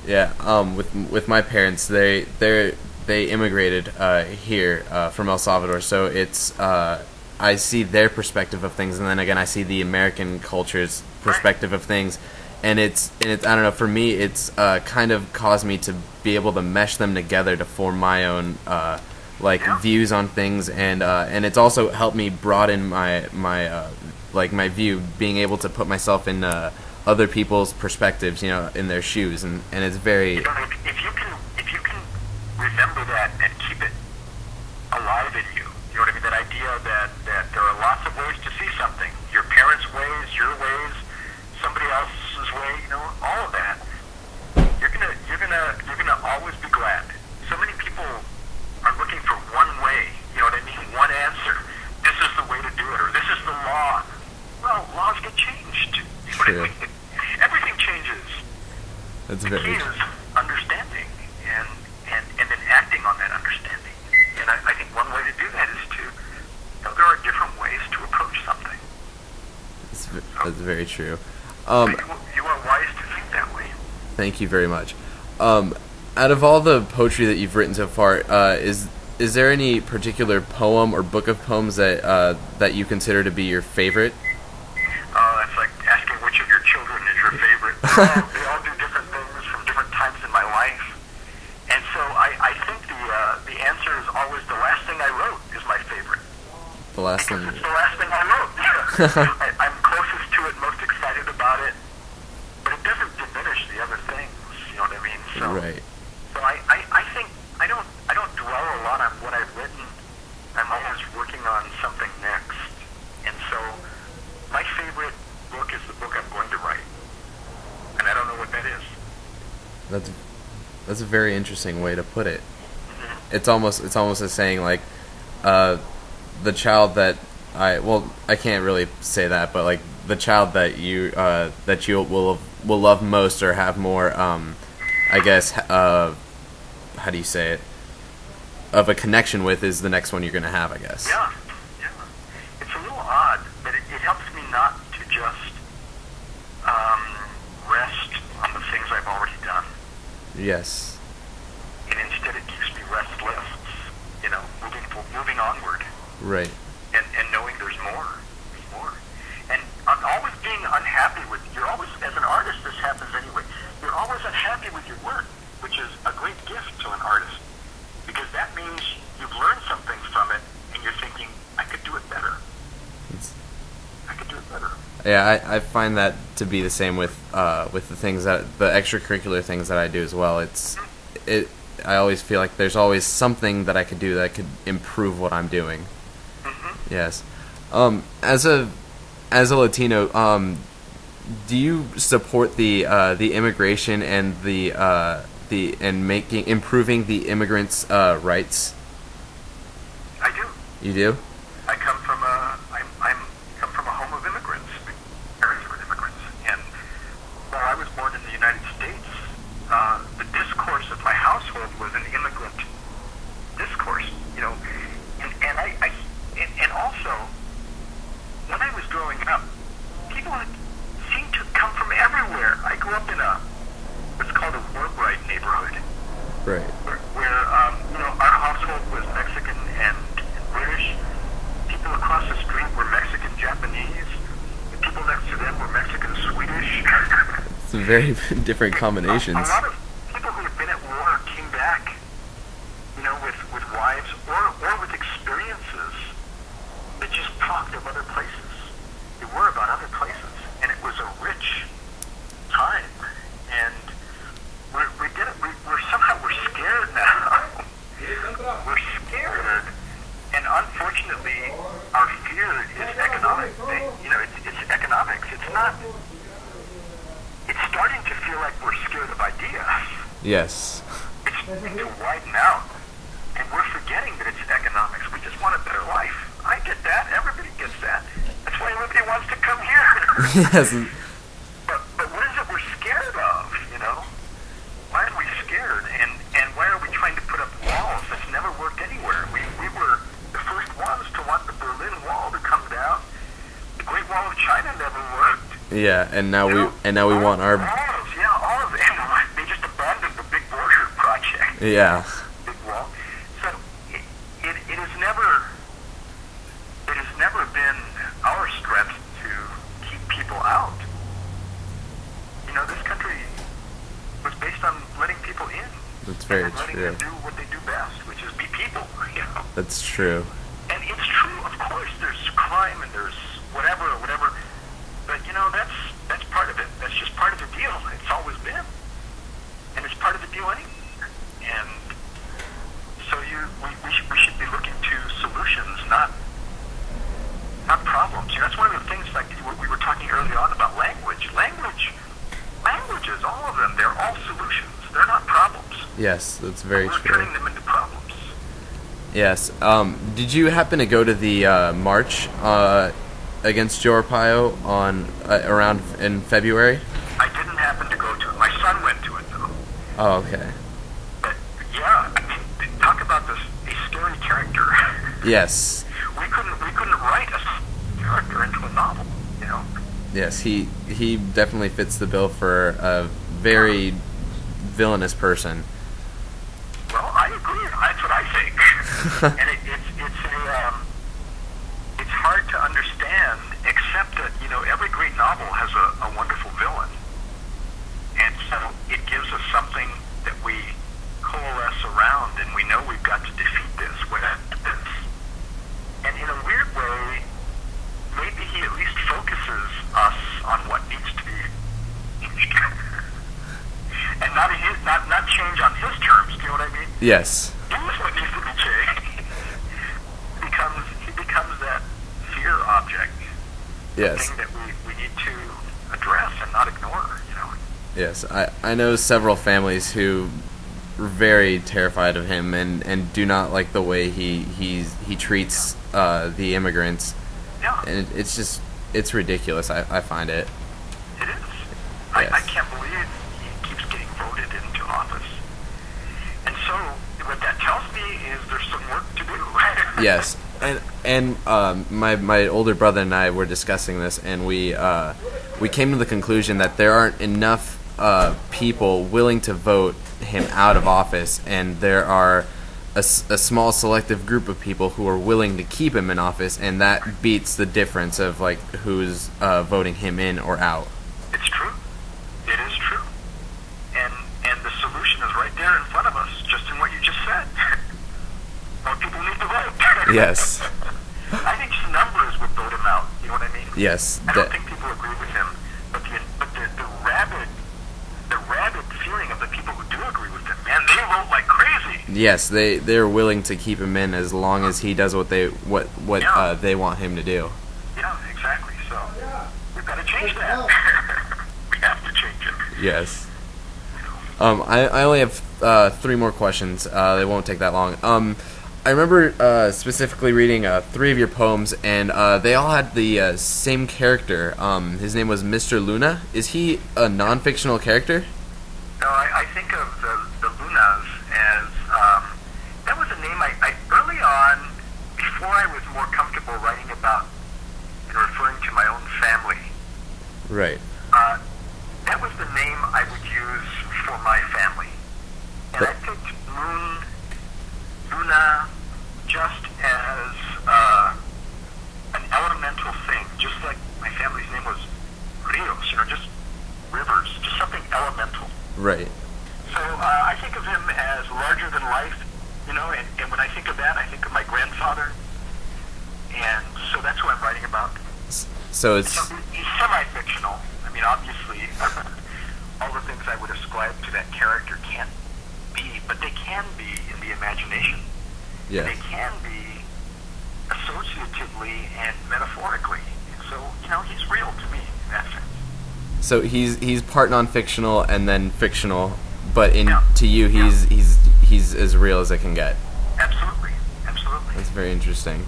Yeah, with my parents, they immigrated here from El Salvador, so it's I see their perspective of things, and then again I see the American culture's Right. perspective of things, and it's I don't know. For me, it's kind of caused me to be able to mesh them together to form my own like Yeah. views on things, and it's also helped me broaden my like my view, being able to put myself in other people's perspectives, in their shoes, and it's very. If you can remember that and keep it alive in you, you know what I mean? That idea that there are lots of ways to see something. Your parents' ways, your ways, somebody else's way, all of that. You're gonna always be glad. So many people are looking for one way, you know what I mean? One answer. This is the way to do it, or this is the law. Well, laws get changed. You know what True. I mean? Everything changes. That's The very. key is understanding and then acting on that understanding. And I think one way to do that is to, there are different ways to approach something. That's very true. You are wise to think that way. Thank you very much. Out of all the poetry that you've written so far, is there any particular poem or book of poems that you consider to be your favorite? That's like asking which of your children is your favorite. They all do different things from different times in my life. And so I think the answer is always the last thing I wrote is my favorite. The last Because one. it's the last thing I wrote. I'm closest to it, most excited about it. But it doesn't diminish the other things, you know what I mean? So, Right. so I think I don't dwell a lot on what I've written. I'm always working on something next. And so my favorite book is the book I'm going to write. And I don't know what that is. That's a very interesting way to put it. Mm-hmm. It's almost a saying like, the child that I can't really say that, but like the child that you will love most or have more I guess how do you say it, of a connection with, is the next one you're gonna have, I guess. Yeah, yeah. It's a little odd, but it helps me not to just rest on the things I've already done. Yes. And instead it keeps me restless, moving onward Right. and knowing there's more. There's more. And I'm always being unhappy with, you're always, as an artist, this happens anyway, you're always unhappy with your work, which is a great gift to an artist. Because that means you've learned something from it and you're thinking, I could do it better. I could do it better. Yeah, I find that to be the same with the things the extracurricular things that I do as well. I always feel like there's always something that I could do that could improve what I'm doing. Mm-hmm. Yes. As a Latino, do you support the immigration and improving the immigrants' rights? I do. You do? I come from come from a home of immigrants. Parents were immigrants, and while I was born in the United States, the discourse of my household was an immigrant discourse. And also when I was growing up, people seemed to come from everywhere. I grew up in what's called a war-bride neighborhood. Right. Where our household was Mexican and British. People across the street were Mexican Japanese. The people next to them were Mexican Swedish. Some very different combinations. A lot of people who had been at war came back, with wives or with experiences that just talked of other places. They were about other places, and it was a rich time. And we're scared now. We're scared, and unfortunately, our fear is economic. It's economics. It's not. It's starting to feel like we're scared of ideas. Yes. It's starting to widen out, and we're forgetting that it's economics. We just want a better life. I get that. Everybody gets that. That's why everybody wants to come here. Yes. But what is it we're scared of? Why are we scared? And why are we trying to put up walls that's never worked anywhere? We were the first ones to want the Berlin Wall to come down. The Great Wall of China never worked. Yeah, and now we want our. All of them. They just abandoned Yeah. Big wall. So it has never been our strength to keep people out. You know, this country was based on letting people in. That's very and letting true. them do what they do best, which is be people. You know. That's true. And it's true, of course. There's crime and there's whatever. But you know, that's part of it. That's just part of the deal. It's always been, and it's part of the deal anyway. And so we should be looking to solutions, not problems. You know, that's one of the things, like we were talking early on about language. Languages, all of them, they're all solutions. They're not problems. Yes, that's very We're true. turning them into problems. Yes. Did you happen to go to the march against Joe Arpaio on around in February? I didn't happen to go to it. My son went to it, though. Oh, okay. But yeah, I mean, talk about a scary character. Yes. We couldn't write a character into a novel, you know. Yes, he definitely fits the bill for a very villainous person. Well, I agree. That's what I think. And it's hard to understand, except that, you know, every great novel has a wonderful villain. And so it gives us something that we coalesce around, and we know we've got to defeat this. And in a weird way, maybe he at least focuses us on what needs to be changed. And not change on his terms, do you know what I mean? Yes. Here's what needs to be changed. He becomes that fear object. Yes. Thing that we need to address and not ignore, you know. Yes, I know several families who are very terrified of him and do not like the way he treats the immigrants. Yeah. And it's ridiculous. I find it. It is. Yes. I can't believe he keeps getting voted into office. And so what that tells me is there's some work to do. Yes, and my older brother and I were discussing this, and we came to the conclusion that there aren't enough people willing to vote him out of office, and there are a small selective group of people who are willing to keep him in office, and that beats the difference of like who's voting him in or out. It's true. It is true. And the solution is right there in front of us, just in what you just said. More people need to vote. Yes. I think just numbers would vote him out. You know what I mean? Yes. I don't think people agree with him, but the rabid feeling of the people who do agree with him, man, they vote like crazy. Yes, they're willing to keep him in as long as he does what they want him to do. Yeah, exactly. So we've got to change that. We have to change it. Yes. I only have 3 more questions. They won't take that long. I remember specifically reading 3 of your poems, and they all had the same character. His name was Mr. Luna. Is he a non-fictional character? No, I think of the Lunas as that was a name I early on, before I was more comfortable writing about and referring to my own family. Right. That was the name I would use for my family. And I picked Moon, Luna, just as an elemental thing, just like my family's name was Rios, you know, just rivers, just something elemental. Right. So I think of him as larger than life, you know, and when I think of that, I think of my grandfather, and so that's who I'm writing about. So it's... So he's semi-fictional. I mean, obviously, all the things I would ascribe to that character can't be, but they can be in the imagination. Yeah. They can be associatively and metaphorically. So, you know, he's real to me in that sense. So he's part non-fictional and then fictional, but Yeah. to you he's as real as it can get. Absolutely. Absolutely. That's very interesting.